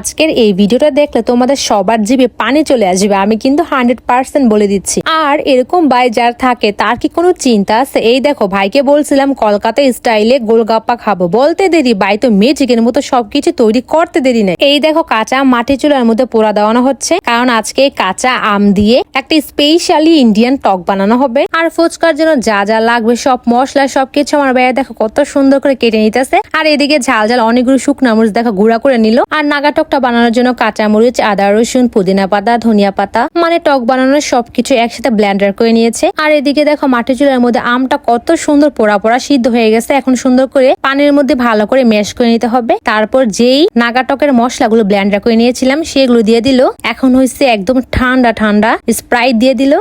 আজকের এই ভিডিওটা দেখলে তোমাদের সবার জিভে পানি চলে আসবে, আমি কিন্তু 100% বলে দিচ্ছি। আর এরকম ভাই যার থাকে তার কি কোনো চিন্তা আছে? এই দেখো, ভাইকে বলছিলাম কলকাতা স্টাইলে গোলগাপ্পা খাবো, বলতে দেরি ভাই তো ম্যাজিকের মতো সবকিছু তৈরি করতে দেরি নেই। এই দেখো, কাঁচা মাটি চুলার মধ্যে পোড়া দেওয়ানো হচ্ছে, কারণ আজকে কাঁচা আম দিয়ে একটা স্পেশালি ইন্ডিয়ান টক বানানো হবে। আর ফুচকার জন্য যা যা লাগবে সব মশলা সবকিছু আমার ভাইয়া দেখো কত সুন্দর করে কেটে নিতেছে। আর এদিকে ঝাল ঝাল অনেকগুলো শুকনা মরিচ দেখো গুঁড়া করে নিল। আর নাগা টকটা বানানোর জন্য কাঁচা মরিচ, আদা, রসুন, পুদিনা পাতা, ধনিয়া পাতা, মানে টক বানানোর সবকিছু একসাথে ব্লেন্ডার করে নিয়েছে। আর এদিকে দেখো মাটি চুলার মধ্যে আমটা কত সুন্দর পোড়া পোড়া সিদ্ধ হয়ে গেছে। এখন সুন্দর করে পানির মধ্যে ভালো করে ম্যাশ করে নিতে হবে। তারপর যেই নাগা টকের মশলাগুলো ব্লেন্ডার করে নিয়েছিলাম সেগুলো দিয়ে দিল। এখন হচ্ছে একদম ঠান্ডা ঠান্ডা স্প্রাইট দিয়ে দিল।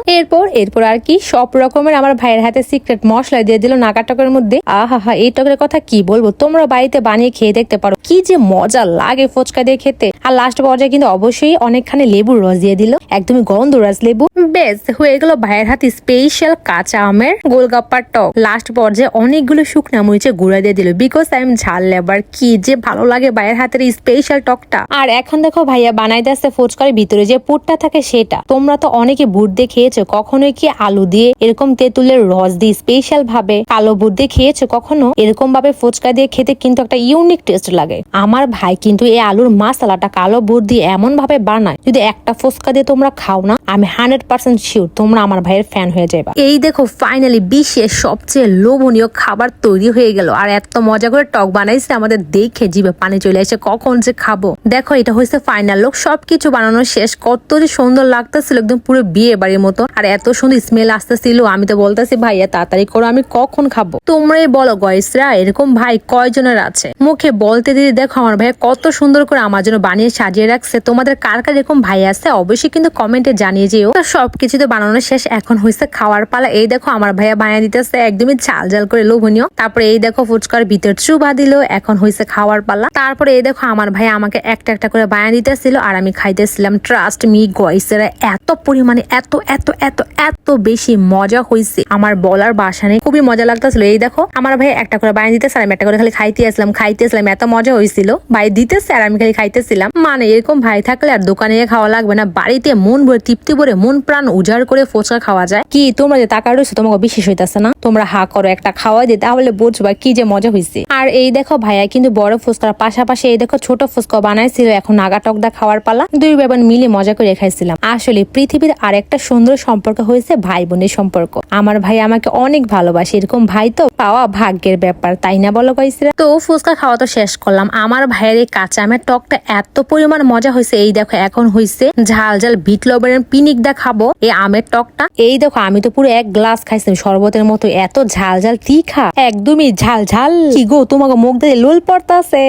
এরপর আর কি সব রকমের আমার ভাইয়ের হাতে সিক্রেট মশলা দিয়ে দিল নাগা টকের মধ্যে। আহা, এই টকের কথা কি বলবো, তোমরা বাড়িতে বানিয়ে খেয়ে দেখতে পারো, কি যে মজা লাগে ফুচকা দিয়ে খেতে। আর লাস্ট পর্যায়ে কিন্তু অবশ্যই অনেকখানি লেবুর রস দিয়ে দিল, একদমই গন্ধরাজ লেবু। বেশ হয়ে গেল ভাইয়ের হাতে স্পেশাল কাঁচা আমের গোলগাপ্পার টক। লাস্ট পর্যায়ে অনেকগুলো শুকনা মরিচে গুঁড়া দিয়ে দিল, বিকজ আই এম ঝাল লেবার। কি যে ভালো লাগে ভাইয়ের হাতের স্পেশাল টকটা। আর এখন দেখো ভাইয়া বানাইতে আসছে ফুচকার ভিতরে যে পুরটা থাকে সেটা। তোমরা তো অনেকে বুট দিয়ে খেয়েছো, কখনোই কি আলু দিয়ে এরকম তেঁতুলের রস দিয়ে স্পেশাল ভাবে কালো বুট দিয়ে খেয়েছো কখনো? এরকম ভাবে ফুচকা দিয়ে খেতে কিন্তু একটা ইউনিক টেস্ট লাগে। আমার ভাই কিন্তু এই আলুর মশলাটা কালো বুট দিয়ে এমন ভাবে বানায়, যদি একটা ফুচকা দিয়ে তোমরা খাও না, আমি 100% শিওর তোমরা আমার ভাইয়ের ফ্যান হয়ে যাবে। এই দেখো ফাইনালি বিশ্বের সবচেয়ে লোভনীয় খাবার তৈরি হয়ে গেল। আর এত মজা করে টক বানাইছে, আমাদের দেখে জিভে পানি চলে আসে, কখন যে খাবো। দেখো এটা হয়েছে ফাইনাল লোক, সবকিছু বানানো শেষ। কত যে সুন্দর লাগতেছিল, একদম পুরো বিয়ে বাড়ির মতো। আর এত সুন্দর স্মেল আসতেছিল, আমি তো বলতেছি ভাইয়া তাড়াতাড়ি করো, আমি কখন খাবো। তোমরাই বলো গয়েসরা, এরকম ভাই কয়জনের আছে? মুখে বলতে দিদি দেখো আমার ভাইয়া কত সুন্দর করে আমার জন্য বানিয়ে সাজিয়ে রাখছে। তোমাদের কার কার এরকম ভাই আছে অবশ্যই কিন্তু কমেন্টে জানিয়ে যেও। সবকিছু তো বানানো শেষ, এখন হয়েছে খাওয়ার পালা। এই দেখো আমার ভাইয়া বানিয়ে দিতেছে একদমই ঝাল ঝাল করে লোভনীয়। তারপরে এই দেখো ফুচকার ভিতর চুবা দিল, এখন হয়েছে খাওয়ার পালা। তারপরে এই দেখো আমার ভাইয়া আমাকে একটা একটা করে বানিয়ে দিতেছিল আর আমি খাইতেছিলাম। ট্রাস্ট মি গয়েসেরা, এত পরিমাণে এত এত এত এত বেশি মজা হয়েছে আমার বলার বাসা নেই, খুবই মজা লাগতেছিল। এই দেখো আমার ভাই একটা করে বানিয়ে দিতেছে আর আমি একটা করে খালি খাইতেছিলাম, এত মজা হয়েছিল। ভাই দিতেছে আর আমি খালি খাইতেছিলাম। মানে এরকম ভাই থাকলে আর দোকানে খাওয়া লাগবে না, বাড়িতে মন ভরে তৃপ্তি ভরে মন প্রাণ উজাড় করে ফুচকা খাওয়া যায়। কি তোমরা যে টাকা রয়েছে তোমাকে বিশেষ হইতেছে না? তোমরা হা করো, একটা খাওয়াই দিতে তাহলে বুঝবা কি যে মজা হয়েছে। আর এই দেখো ভাইয়া কিন্তু বড় ফুচকার পাশাপাশি এই দেখো ছোট ফুচকা বানাইছিল। এখন নাগা টক দা খাওয়ার পালা। দুই বেবান মিলে মজা করে খাইছিলাম। আসলে পৃথিবীর আর একটা সুন্দর সম্পর্ক হয়েছে ভাই বোনের সম্পর্ক। আমার ভাই আমাকে অনেক ভালোবাসে, এরকম ভাই তো পাওয়া ভাগ্যের ব্যাপার, তাই না বলো গাইসরা? তো ফুচকা খাওয়া তো শেষ করলাম। আমার ভাইয়ের এই কাঁচা আমের টকটা এত পরিমাণ মজা হয়েছে। এই দেখো এখন হয়েছে ঝাল ঝাল বিট লবণের পিনিক দা খাবো এই আমের টকটা। এই দেখো আমি তো পুরো এক গ্লাস খাইছিলাম শরবতের মতো, এত ঝাল ঝাল তীখা, একদমই ঝাল ঝাল। কি গো তোমাকে মুখ দিয়ে লোল পড়তাছে।